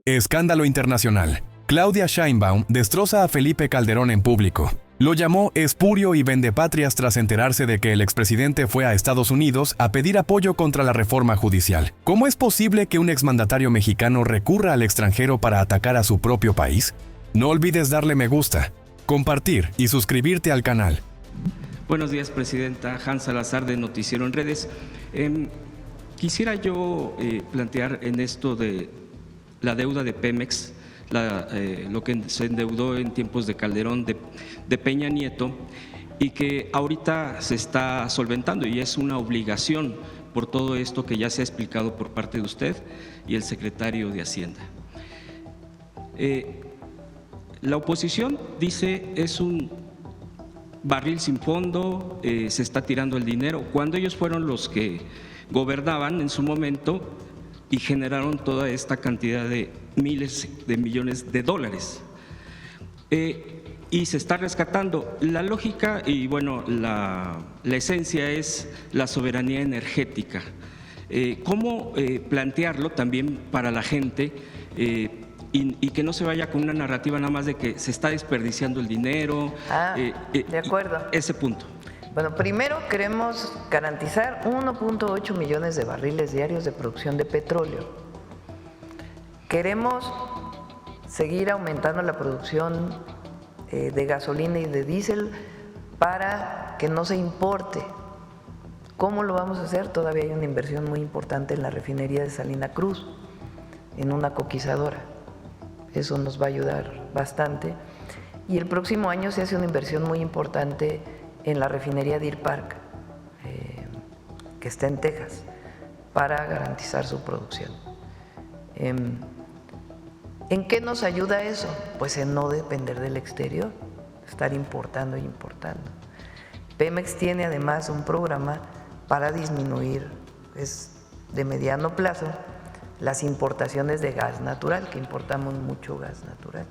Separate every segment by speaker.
Speaker 1: Escándalo internacional. Claudia Sheinbaum destroza a Felipe Calderón en público. Lo llamó espurio y vendepatrias tras enterarse de que el expresidente fue a Estados Unidos a pedir apoyo contra la reforma judicial. ¿Cómo es posible que un exmandatario mexicano recurra al extranjero para atacar a su propio país? No olvides darle me gusta, compartir y suscribirte al canal.
Speaker 2: Buenos días, Presidenta. Hans Salazar, de Noticiero en Redes. Quisiera yo plantear en esto de la deuda de Pemex, lo que se endeudó en tiempos de Calderón, de Peña Nieto, y que ahorita se está solventando y es una obligación por todo esto que ya se ha explicado por parte de usted y el secretario de Hacienda. La oposición dice es un barril sin fondo, se está tirando el dinero, cuando ellos fueron los que gobernaban en su momento y generaron toda esta cantidad de miles de millones de dólares. Y se está rescatando. La lógica y bueno, la esencia es la soberanía energética. ¿Cómo plantearlo también para la gente y que no se vaya con una narrativa nada más de que se está desperdiciando el dinero?
Speaker 3: De acuerdo.
Speaker 2: Ese punto.
Speaker 3: Bueno, primero queremos garantizar 1.8 millones de barriles diarios de producción de petróleo. Queremos seguir aumentando la producción de gasolina y de diésel para que no se importe. ¿Cómo lo vamos a hacer? Todavía hay una inversión muy importante en la refinería de Salina Cruz, en una coquizadora. Eso nos va a ayudar bastante. Y el próximo año se hace una inversión muy importante en la refinería Deer Park, que está en Texas, para garantizar su producción. ¿En qué nos ayuda eso? Pues en no depender del exterior, estar importando e importando. Pemex tiene además un programa para disminuir, de mediano plazo, las importaciones de gas natural, que importamos mucho gas natural.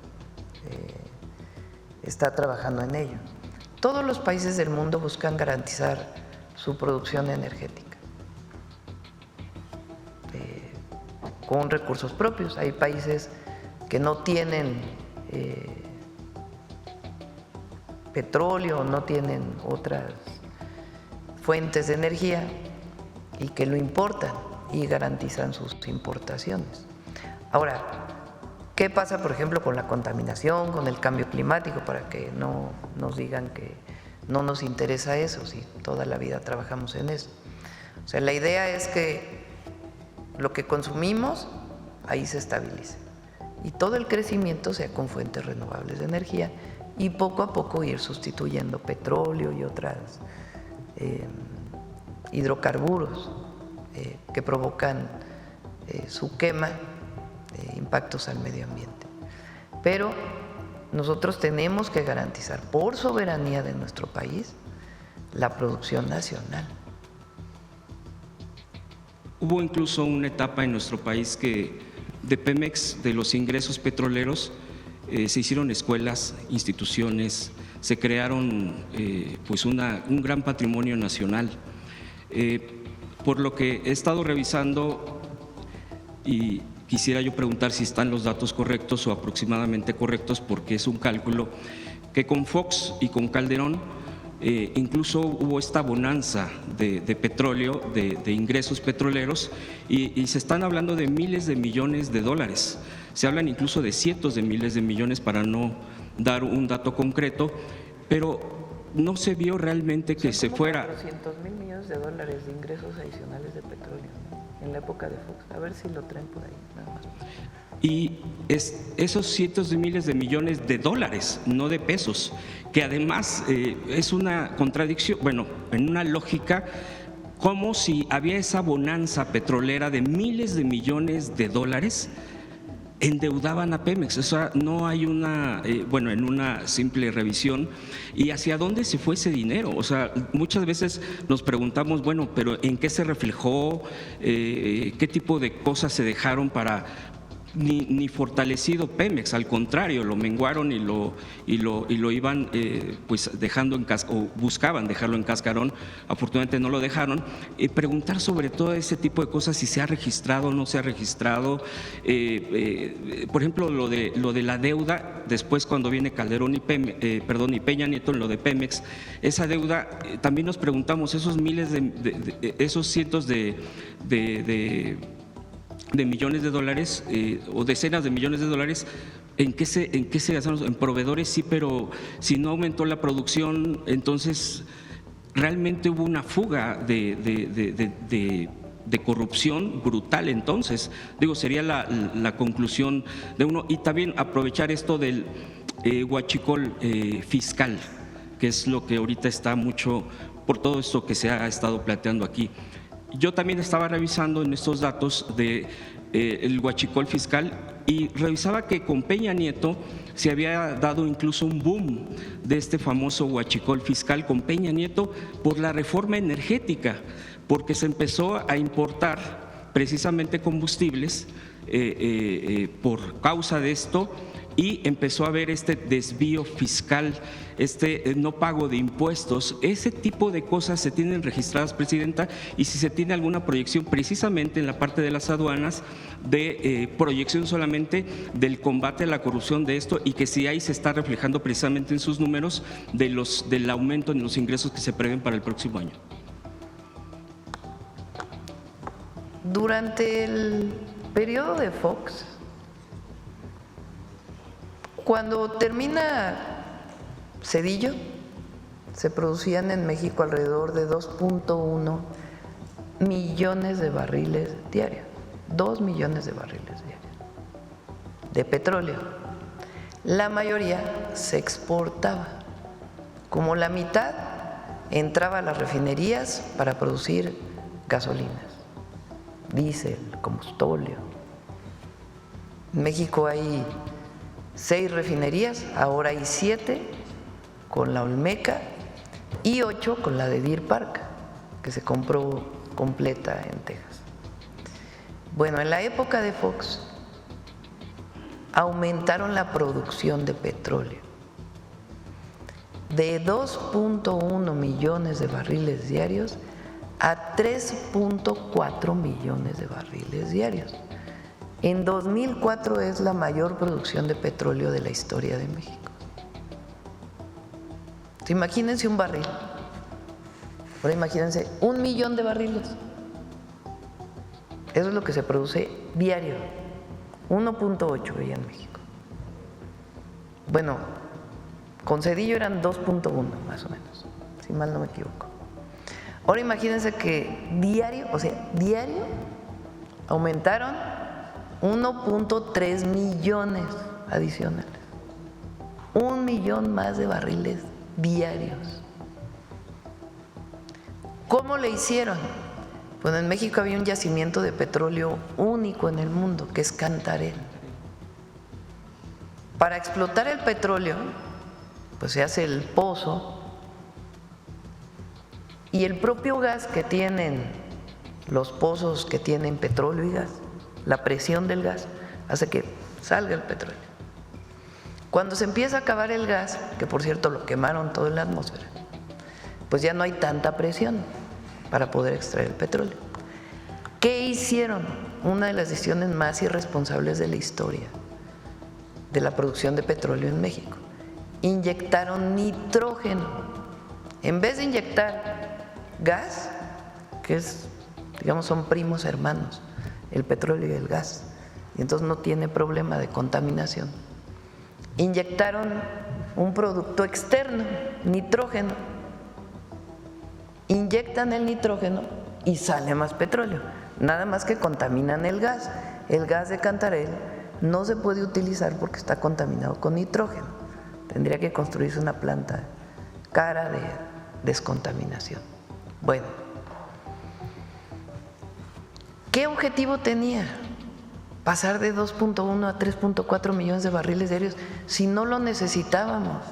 Speaker 3: Está trabajando en ello. Todos los países del mundo buscan garantizar su producción energética con recursos propios. Hay países que no tienen petróleo, no tienen otras fuentes de energía y que lo importan y garantizan sus importaciones. Ahora, ¿qué pasa, por ejemplo, con la contaminación, con el cambio climático? Para que no nos digan que no nos interesa eso, si toda la vida trabajamos en eso. O sea, la idea es que lo que consumimos ahí se estabilice y todo el crecimiento sea con fuentes renovables de energía y poco a poco ir sustituyendo petróleo y otras hidrocarburos que provocan su quema, impactos al medio ambiente. Pero nosotros tenemos que garantizar por soberanía de nuestro país la producción nacional.
Speaker 2: Hubo incluso una etapa en nuestro país que de Pemex, de los ingresos petroleros, se hicieron escuelas, instituciones, se crearon pues un gran patrimonio nacional. Por lo que he estado revisando y quisiera yo preguntar si están los datos correctos o aproximadamente correctos, porque es un cálculo que con Fox y con Calderón incluso hubo esta bonanza de petróleo, de ingresos petroleros y se están hablando de miles de millones de dólares. Se hablan incluso de cientos de miles de millones para no dar un dato concreto, pero no se vio realmente que se fuera…
Speaker 3: 400,000 millones de dólares de ingresos adicionales de petróleo, ¿no? En la época de Fox. A ver si lo traen por ahí, nada más.
Speaker 2: Y esos cientos de miles de millones de dólares, no de pesos, que además es una contradicción, bueno, en una lógica, como si había esa bonanza petrolera de miles de millones de dólares, endeudaban a Pemex. O sea, no hay una, bueno, en una simple revisión, y hacia dónde se fue ese dinero. O sea, muchas veces nos preguntamos, bueno, pero ¿en qué se reflejó? ¿Qué tipo de cosas se dejaron para ni fortalecido Pemex, al contrario, lo menguaron y lo iban pues dejando o buscaban dejarlo en cascarón. Afortunadamente no lo dejaron. Preguntar sobre todo ese tipo de cosas, si se ha registrado o no se ha registrado. Por ejemplo, lo de la deuda, después cuando viene Calderón y Peña Nieto en lo de Pemex, esa deuda, también nos preguntamos, esos miles esos cientos de millones de dólares o decenas de millones de dólares, ¿en qué se gastaron? En proveedores, sí, pero si no aumentó la producción, entonces realmente hubo una fuga de corrupción brutal. Entonces, sería la conclusión de uno. Y también aprovechar esto del huachicol fiscal, que es lo que ahorita está mucho por todo esto que se ha estado planteando aquí. Yo también estaba revisando en estos datos el huachicol fiscal y revisaba que con Peña Nieto se había dado incluso un boom de este famoso huachicol fiscal con Peña Nieto por la reforma energética, porque se empezó a importar precisamente combustibles por causa de esto, y empezó a haber este desvío fiscal, no pago de impuestos. Ese tipo de cosas se tienen registradas, Presidenta, y si se tiene alguna proyección precisamente en la parte de las aduanas, de proyección solamente del combate a la corrupción de esto, y que si ahí se está reflejando precisamente en sus números del aumento en los ingresos que se prevén para el próximo año.
Speaker 3: Durante el periodo de Fox, cuando termina Zedillo, se producían en México alrededor de 2.1 millones de barriles diarios, 2 millones de barriles diarios de petróleo. La mayoría se exportaba, como la mitad entraba a las refinerías para producir gasolinas, diésel, combustible. En México hay 6 refinerías, ahora hay 7 con la Olmeca y 8 con la de Deer Park, que se compró completa en Texas. Bueno, en la época de Fox aumentaron la producción de petróleo de 2.1 millones de barriles diarios a 3.4 millones de barriles diarios. En 2004 es la mayor producción de petróleo de la historia de México. Imagínense un barril, ahora imagínense 1 millón de barriles. Eso es lo que se produce diario, 1.8 veía en México. Bueno, con Zedillo eran 2.1 más o menos, si mal no me equivoco. Ahora imagínense que diario aumentaron 1.3 millones adicionales, 1 millón más de barriles diarios. ¿Cómo le hicieron? Pues en México había un yacimiento de petróleo único en el mundo, que es Cantarell. Para explotar el petróleo, pues se hace el pozo, y el propio gas que tienen los pozos que tienen petróleo y gas, la presión del gas hace que salga el petróleo. Cuando se empieza a acabar el gas, que por cierto lo quemaron todo en la atmósfera, pues ya no hay tanta presión para poder extraer el petróleo. ¿Qué hicieron? Una de las decisiones más irresponsables de la historia de la producción de petróleo en México. Inyectaron nitrógeno. En vez de inyectar gas, que es, digamos, son primos hermanos, el petróleo y el gas, y entonces no tiene problema de contaminación. Inyectaron un producto externo, nitrógeno. Inyectan el nitrógeno y sale más petróleo, nada más que contaminan el gas. El gas de Cantarell no se puede utilizar porque está contaminado con nitrógeno. Tendría que construirse una planta cara de descontaminación. Bueno, ¿qué objetivo tenía? Pasar de 2.1 a 3.4 millones de barriles diarios si no lo necesitábamos.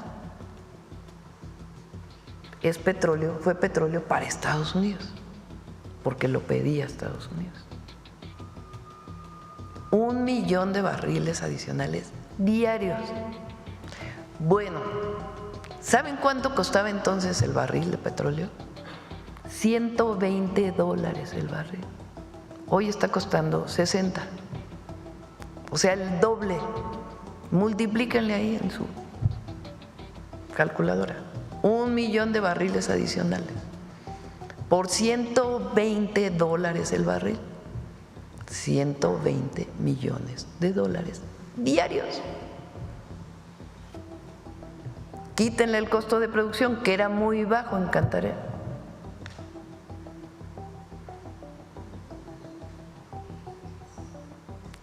Speaker 3: Es petróleo, fue petróleo para Estados Unidos, porque lo pedía Estados Unidos. 1 millón de barriles adicionales diarios. Bueno, ¿saben cuánto costaba entonces el barril de petróleo? $120 el barril. Hoy está costando 60. O sea, el doble. Multiplíquenle ahí en su calculadora. 1 millón de barriles adicionales. Por $120 el barril. 120 millones de dólares diarios. Quítenle el costo de producción, que era muy bajo en Cantarell.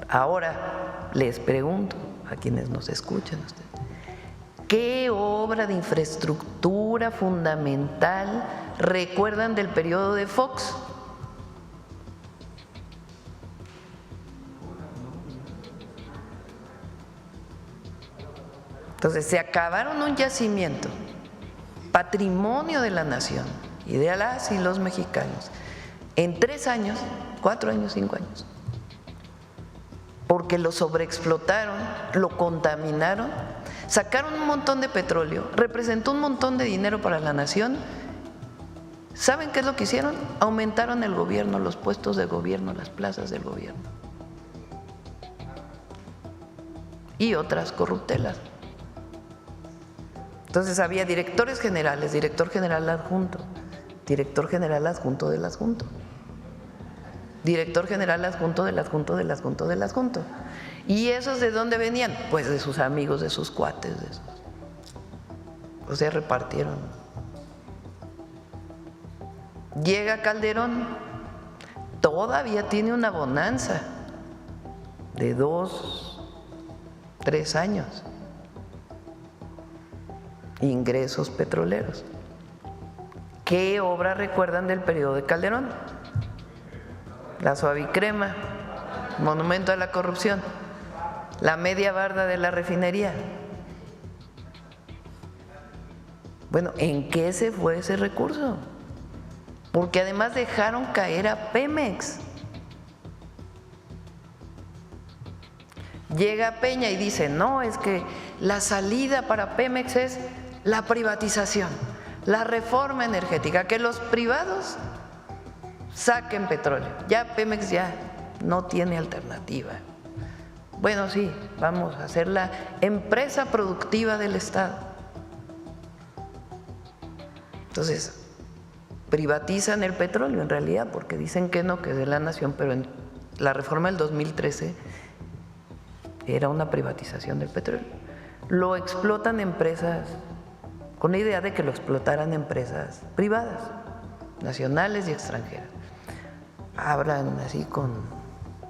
Speaker 3: Ahora les pregunto a quienes nos escuchan ustedes, ¿qué obra de infraestructura fundamental recuerdan del periodo de Fox? Entonces, se acabaron un yacimiento, patrimonio de la nación y de las y los mexicanos, en 3 años, 4 años, 5 años, porque lo sobreexplotaron, lo contaminaron, sacaron un montón de petróleo, representó un montón de dinero para la nación. ¿Saben qué es lo que hicieron? Aumentaron el gobierno, los puestos de gobierno, las plazas del gobierno y otras corruptelas. Entonces había directores generales, director general adjunto, director general adjunto del adjunto, director general adjunto del adjunto del adjunto del adjunto. ¿Y esos de dónde venían? Pues de sus amigos, de sus cuates, de esos. O sea, repartieron. Llega Calderón, todavía tiene una bonanza de 2, 3 años. Ingresos petroleros. ¿Qué obra recuerdan del periodo de Calderón? La Suavicrema, monumento a la corrupción, la media barda de la refinería. Bueno, ¿en qué se fue ese recurso? Porque además dejaron caer a Pemex. Llega Peña y dice, no, es que la salida para Pemex es la privatización, la reforma energética, que los privados saquen petróleo. Ya Pemex ya no tiene alternativa. Bueno, sí, vamos a hacer la empresa productiva del Estado. Entonces, privatizan el petróleo en realidad, porque dicen que no, que es de la nación, pero en la reforma del 2013 era una privatización del petróleo. Lo explotan empresas, con la idea de que lo explotaran empresas privadas, nacionales y extranjeras. Hablan así con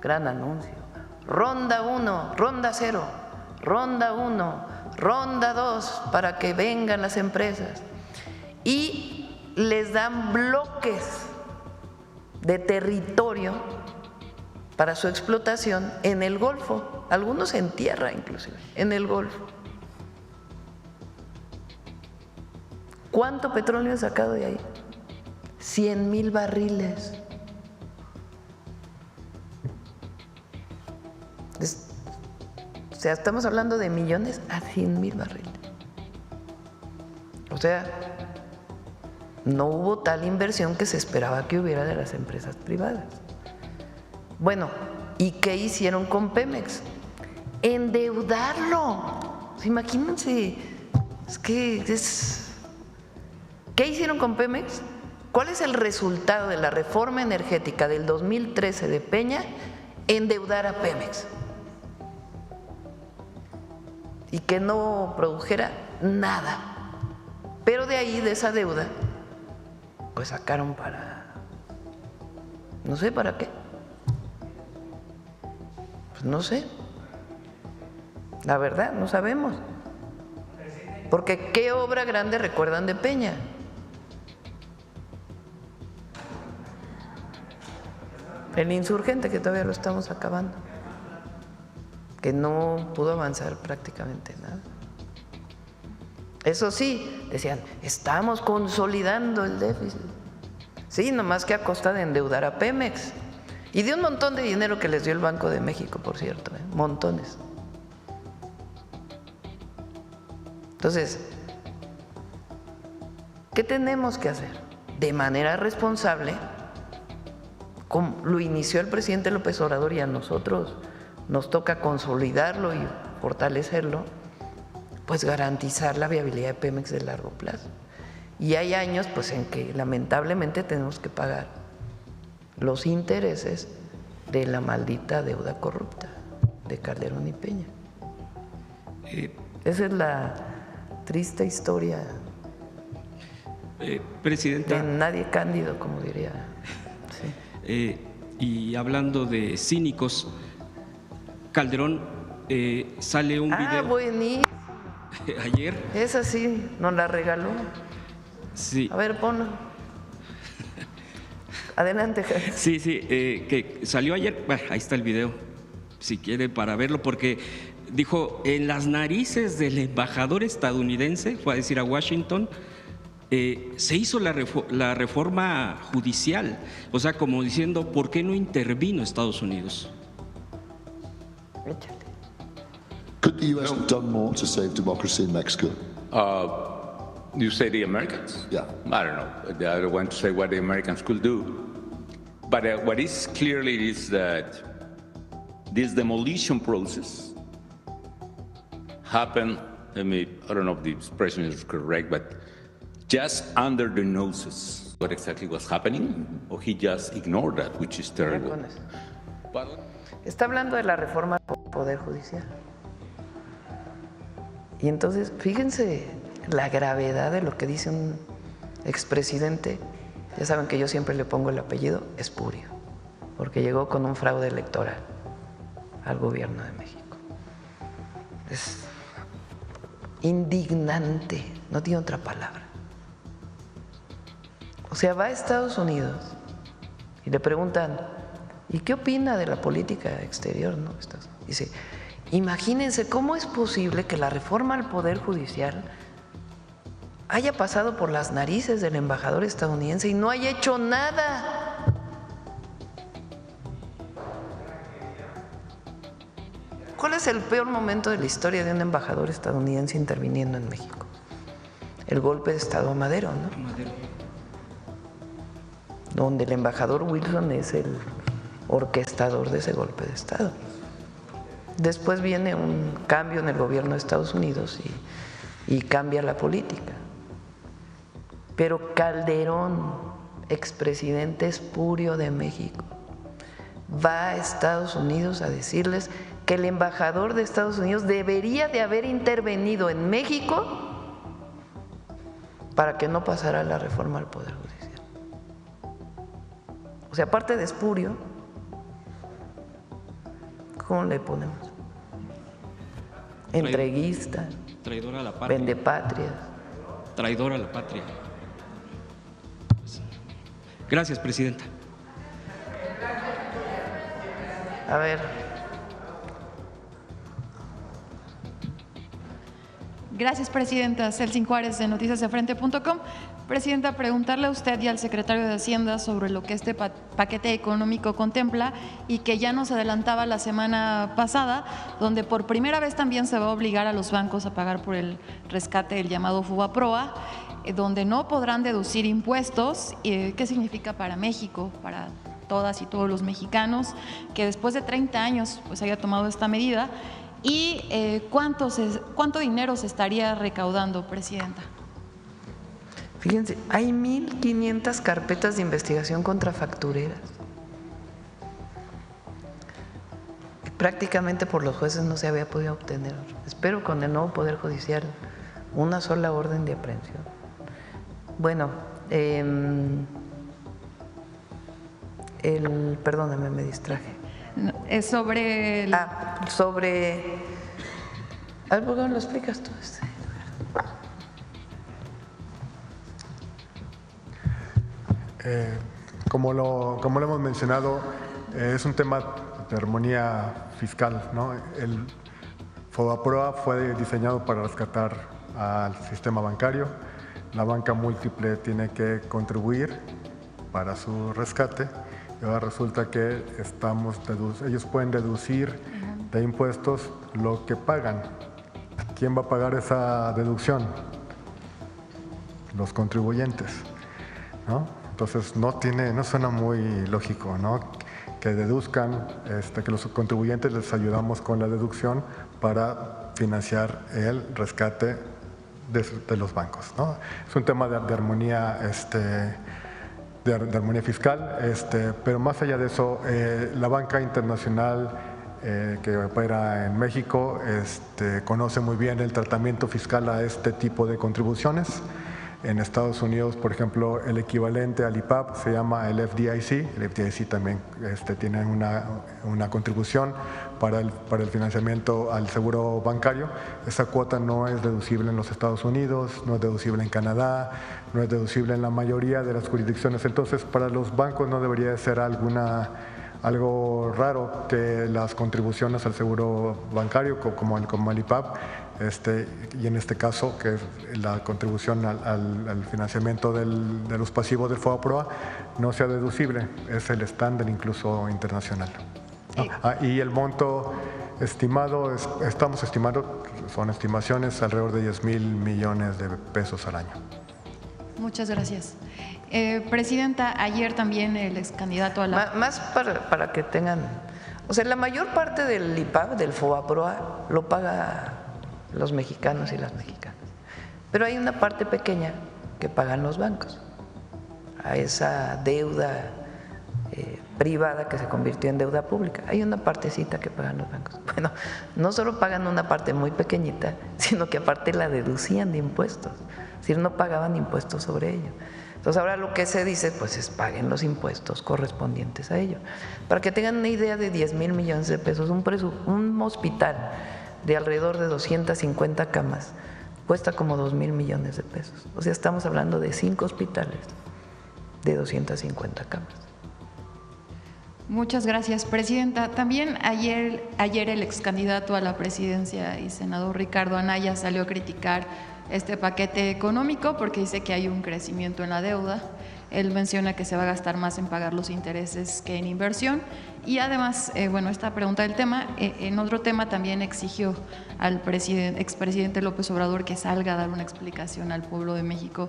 Speaker 3: gran anuncio. Ronda 1, ronda 0, ronda 1, ronda 2, para que vengan las empresas. Y les dan bloques de territorio para su explotación en el Golfo, algunos en tierra inclusive, en el Golfo. ¿Cuánto petróleo han sacado de ahí? 100,000 barriles. O sea, estamos hablando de millones a 100,000 barriles. O sea, no hubo tal inversión que se esperaba que hubiera de las empresas privadas. Bueno, ¿y qué hicieron con Pemex? Endeudarlo. Imagínense, ¿qué hicieron con Pemex? ¿Cuál es el resultado de la reforma energética del 2013 de Peña? Endeudar a Pemex. Y que no produjera nada. Pero de ahí, de esa deuda, pues sacaron para, no sé para qué. Pues no sé. La verdad, no sabemos. Porque ¿qué obra grande recuerdan de Peña? El Insurgente, que todavía lo estamos acabando, que no pudo avanzar prácticamente nada. Eso sí, decían, estamos consolidando el déficit. Sí, nomás que a costa de endeudar a Pemex. Y de un montón de dinero que les dio el Banco de México, por cierto, montones. Entonces, ¿qué tenemos que hacer? De manera responsable, como lo inició el presidente López Obrador y a nosotros nos toca consolidarlo y fortalecerlo, pues garantizar la viabilidad de Pemex de largo plazo. Y hay años pues en que lamentablemente tenemos que pagar los intereses de la maldita deuda corrupta de Calderón y Peña. Esa es la triste historia
Speaker 2: Presidenta,
Speaker 3: de nadie cándido, como diría. Sí.
Speaker 2: y hablando de cínicos, Calderón sale un video
Speaker 3: Buenísimo.
Speaker 2: ayer.
Speaker 3: Esa sí, nos la regaló.
Speaker 2: Sí.
Speaker 3: A ver, ponlo. Adelante, Jaime.
Speaker 2: Sí, que salió ayer, bueno, ahí está el video, si quiere para verlo, porque dijo, en las narices del embajador estadounidense, fue a decir a Washington, se hizo la reforma judicial, o sea, como diciendo, ¿por qué no intervino Estados Unidos?
Speaker 3: Échale.
Speaker 4: Could the US have done more to save democracy in Mexico?
Speaker 5: You say the Americans?
Speaker 4: Yeah.
Speaker 5: I don't know. I don't want to say what the Americans could do. But what is clearly is that this demolition process happened, I don't know if the expression is correct, but just under the noses. What exactly was happening? Or he just ignored that, which is terrible.
Speaker 3: Está hablando de la reforma al Poder Judicial. Y entonces, fíjense la gravedad de lo que dice un expresidente. Ya saben que yo siempre le pongo el apellido Espurio, porque llegó con un fraude electoral al gobierno de México. Es indignante, no tiene otra palabra. O sea, va a Estados Unidos y le preguntan, ¿y qué opina de la política exterior? ¿No? Dice, imagínense cómo es posible que la reforma al Poder Judicial haya pasado por las narices del embajador estadounidense y no haya hecho nada. ¿Cuál es el peor momento de la historia de un embajador estadounidense interviniendo en México? El golpe de Estado a Madero, ¿no?
Speaker 2: Madero.
Speaker 3: Donde el embajador Wilson es el orquestador de ese golpe de Estado. Después viene un cambio en el gobierno de Estados Unidos y cambia la política. Pero Calderón, expresidente espurio de México, va a Estados Unidos a decirles que el embajador de Estados Unidos debería de haber intervenido en México para que no pasara la reforma al Poder Judicial. O sea, aparte de espurio, ¿cómo le ponemos? Entreguista,
Speaker 2: Traidor a la patria.
Speaker 3: vendepatrias.
Speaker 2: Traidor a la patria. Gracias, presidenta.
Speaker 3: A ver.
Speaker 6: Gracias, presidenta. Celsin Juárez, de noticiasdefrente.com. Presidenta, preguntarle a usted y al secretario de Hacienda sobre lo que este paquete económico contempla y que ya nos adelantaba la semana pasada, donde por primera vez también se va a obligar a los bancos a pagar por el rescate del llamado FUBAPROA, donde no podrán deducir impuestos. ¿Qué significa para México, para todas y todos los mexicanos, que después de 30 años pues haya tomado esta medida? ¿Y cuánto dinero se estaría recaudando, presidenta?
Speaker 3: Fíjense, hay 1.500 carpetas de investigación contra factureras. Prácticamente por los jueces no se había podido obtener. Espero con el nuevo Poder Judicial una sola orden de aprehensión. Bueno, perdóname, me distraje.
Speaker 6: Es sobre el…
Speaker 3: Sobre… A ver, ¿por qué no lo explicas tú?
Speaker 7: Como lo hemos mencionado, es un tema de armonía fiscal, ¿no? El FOBAPROA fue diseñado para rescatar al sistema bancario. La banca múltiple tiene que contribuir para su rescate Y ahora resulta que ellos pueden deducir de impuestos lo que pagan. ¿Quién va a pagar esa deducción? Los contribuyentes, ¿no? Entonces no suena muy lógico, ¿no? Que deduzcan, que los contribuyentes les ayudamos con la deducción para financiar el rescate de los bancos, ¿no? Es un tema de armonía, de armonía fiscal, pero más allá de eso, la banca internacional que opera en México conoce muy bien el tratamiento fiscal a este tipo de contribuciones. En Estados Unidos, por ejemplo, el equivalente al IPAP se llama el FDIC. El FDIC también tiene una contribución para el financiamiento al seguro bancario. Esa cuota no es deducible en los Estados Unidos, no es deducible en Canadá, no es deducible en la mayoría de las jurisdicciones. Entonces, para los bancos no debería ser algo raro que las contribuciones al seguro bancario, como el IPAP, y en este caso, que es la contribución al financiamiento de los pasivos del FOBAPROA, no sea deducible, es el estándar incluso internacional. Y el monto estimado, estamos estimando, son estimaciones, alrededor de 10,000 millones de pesos al año.
Speaker 6: Muchas gracias. Presidenta, ayer también el ex candidato a la…
Speaker 3: Más para que tengan… O sea, la mayor parte del IPAP, del FOBAPROA, lo paga los mexicanos y las mexicanas. Pero hay una parte pequeña que pagan los bancos, a esa deuda privada que se convirtió en deuda pública. Hay una partecita que pagan los bancos. Bueno, no solo pagan una parte muy pequeñita, sino que aparte la deducían de impuestos, es decir, no pagaban impuestos sobre ello. Entonces ahora lo que se dice pues es paguen los impuestos correspondientes a ello. Para que tengan una idea, de 10,000 millones de pesos, un hospital de alrededor de 250 camas cuesta como 2,000 millones de pesos. O sea, estamos hablando de 5 hospitales de 250 camas.
Speaker 6: Muchas gracias, Presidenta. También ayer el ex candidato a la presidencia y senador Ricardo Anaya salió a criticar este paquete económico porque dice que hay un crecimiento en la deuda. Él menciona que se va a gastar más en pagar los intereses que en inversión. Y además, esta pregunta del tema, en otro tema también exigió al expresidente López Obrador que salga a dar una explicación al pueblo de México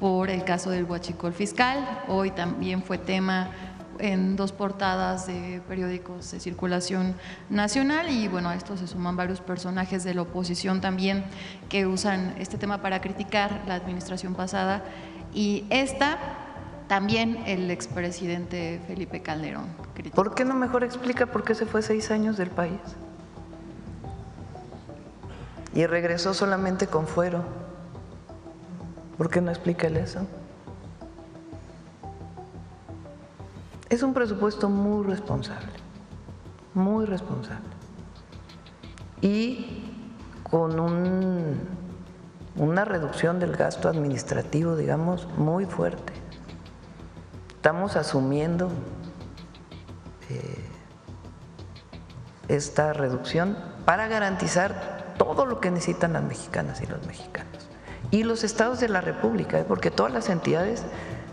Speaker 6: por el caso del huachicol fiscal. Hoy también fue tema en 2 portadas de periódicos de circulación nacional y a esto se suman varios personajes de la oposición también que usan este tema para criticar la administración pasada y también el expresidente Felipe Calderón criticó.
Speaker 3: ¿Por qué no mejor explica por qué se fue 6 años del país? Y regresó solamente con fuero. ¿Por qué no explica él eso? Es un presupuesto muy responsable y con una reducción del gasto administrativo, digamos, muy fuerte. Estamos asumiendo esta reducción para garantizar todo lo que necesitan las mexicanas y los mexicanos y los estados de la República, porque todas las entidades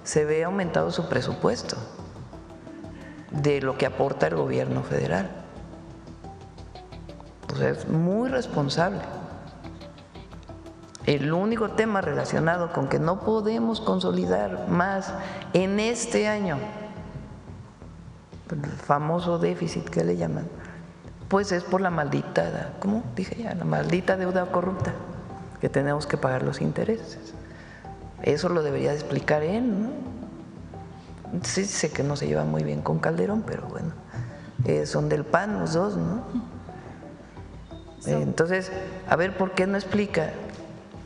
Speaker 3: se ve aumentado su presupuesto de lo que aporta el gobierno federal. Pues es muy responsable. El único tema relacionado con que no podemos consolidar más en este año, el famoso déficit que le llaman, pues es por la maldita, ¿cómo dije ya? La maldita deuda corrupta, que tenemos que pagar los intereses. Eso lo debería de explicar él, ¿no? Sí, sé que no se lleva muy bien con Calderón, pero bueno, son del PAN los dos, ¿no? Entonces, a ver, ¿por qué no explica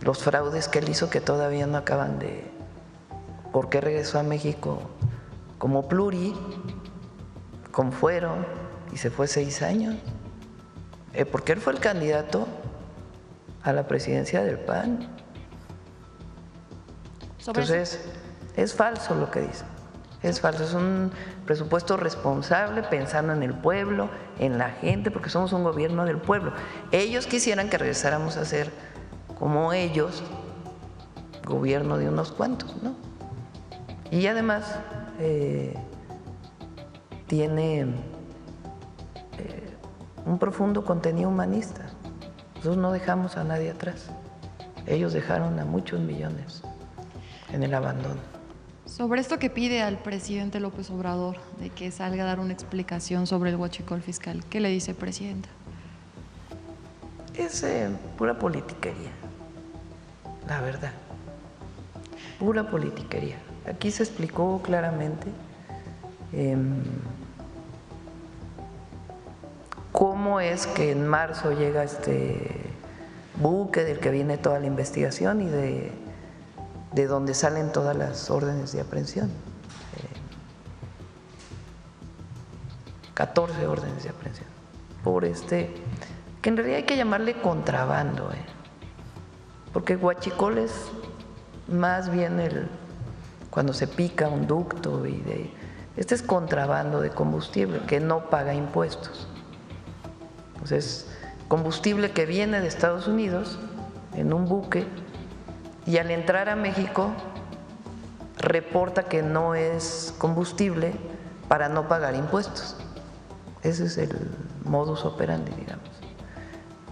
Speaker 3: los fraudes que él hizo que todavía no acaban de… ¿Por qué regresó a México como pluri, con fuero, y se fue 6 años? Porque él fue el candidato a la presidencia del PAN. Entonces, es falso lo que dice. Es falso, es un presupuesto responsable, pensando en el pueblo, en la gente, porque somos un gobierno del pueblo. Ellos quisieran que regresáramos a ser como ellos, gobierno de unos cuantos, ¿no? Y además, tiene un profundo contenido humanista. Nosotros no dejamos a nadie atrás. Ellos dejaron a muchos millones en el abandono.
Speaker 6: Sobre esto que pide al presidente López Obrador de que salga a dar una explicación sobre el huachicol fiscal, ¿qué le dice, presidenta?
Speaker 3: Es pura politiquería, la verdad, pura politiquería. Aquí se explicó claramente cómo es que en marzo llega este buque del que viene toda la investigación y de donde salen todas las órdenes de aprehensión. 14 órdenes de aprehensión por que en realidad hay que llamarle contrabando, porque huachicol es más bien cuando se pica un ducto este es contrabando de combustible que no paga impuestos. Entonces, combustible que viene de Estados Unidos en un buque y al entrar a México reporta que no es combustible para no pagar impuestos. Ese es el modus operandi, digamos.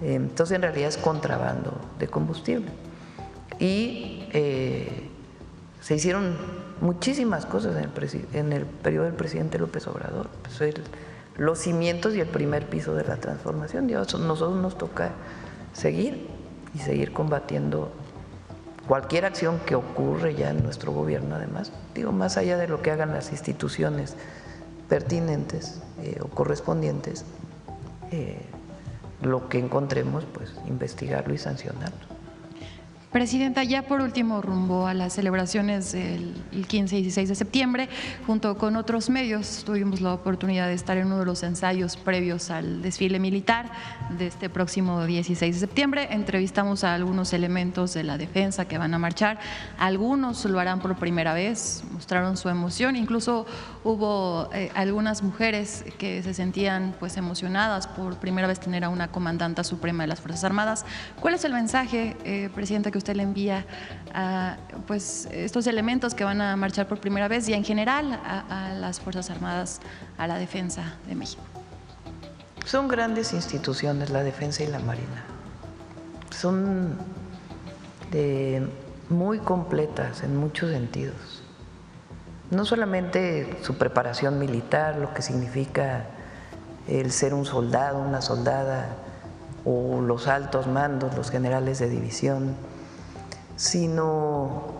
Speaker 3: Entonces, en realidad es contrabando de combustible. Y se hicieron muchísimas cosas en el periodo del presidente López Obrador. Pues los cimientos y el primer piso de la transformación. Nosotros nos toca seguir combatiendo cualquier acción que ocurre ya en nuestro gobierno, además, más allá de lo que hagan las instituciones pertinentes o correspondientes, lo que encontremos, pues investigarlo y sancionarlo.
Speaker 6: Presidenta, ya por último, rumbo a las celebraciones del 15 y 16 de septiembre, junto con otros medios, tuvimos la oportunidad de estar en uno de los ensayos previos al desfile militar de este próximo 16 de septiembre. Entrevistamos a algunos elementos de la defensa que van a marchar. Algunos lo harán por primera vez, mostraron su emoción. Incluso hubo algunas mujeres que se sentían pues emocionadas por primera vez tener a una comandanta suprema de las Fuerzas Armadas. ¿Cuál es el mensaje, Presidenta, que usted le envía a pues, estos elementos que van a marchar por primera vez y en general a las Fuerzas Armadas, a la defensa de México?
Speaker 3: Son grandes instituciones la defensa y la marina. Son muy completas en muchos sentidos. No solamente su preparación militar, lo que significa el ser un soldado, una soldada, o los altos mandos, los generales de división, sino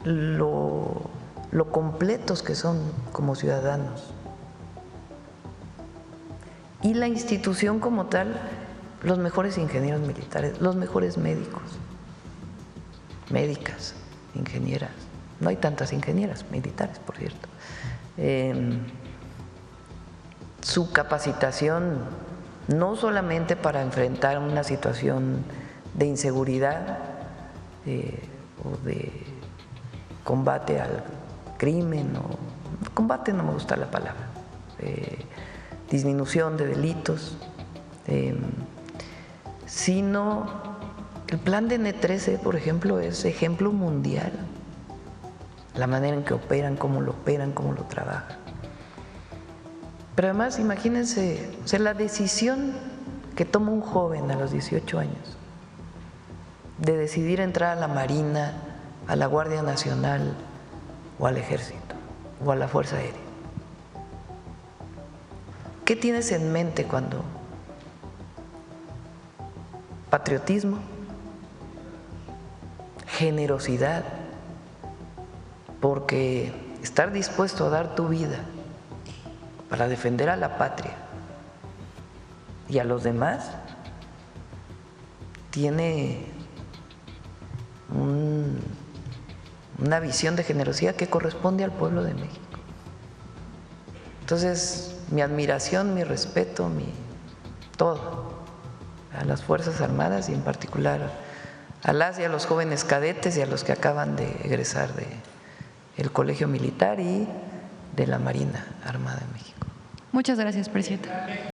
Speaker 3: lo completos que son como ciudadanos. Y la institución como tal, los mejores ingenieros militares, los mejores médicos, médicas, ingenieras. No hay tantas ingenieras militares, por cierto. Su capacitación no solamente para enfrentar una situación de inseguridad o de combate al crimen, o combate no me gusta la palabra, disminución de delitos, sino el plan de N13, por ejemplo, es ejemplo mundial, la manera en que operan, cómo lo trabajan. Pero además, imagínense, la decisión que toma un joven a los 18 años de decidir entrar a la Marina, a la Guardia Nacional o al Ejército o a la Fuerza Aérea. ¿Qué tienes en mente cuando? Patriotismo, generosidad, porque estar dispuesto a dar tu vida para defender a la patria y a los demás tiene una visión de generosidad que corresponde al pueblo de México. Entonces, mi admiración, mi respeto, todo a las Fuerzas Armadas y en particular a las y a los jóvenes cadetes y a los que acaban de egresar del Colegio Militar y de la Marina Armada de México.
Speaker 6: Muchas gracias, Presidenta.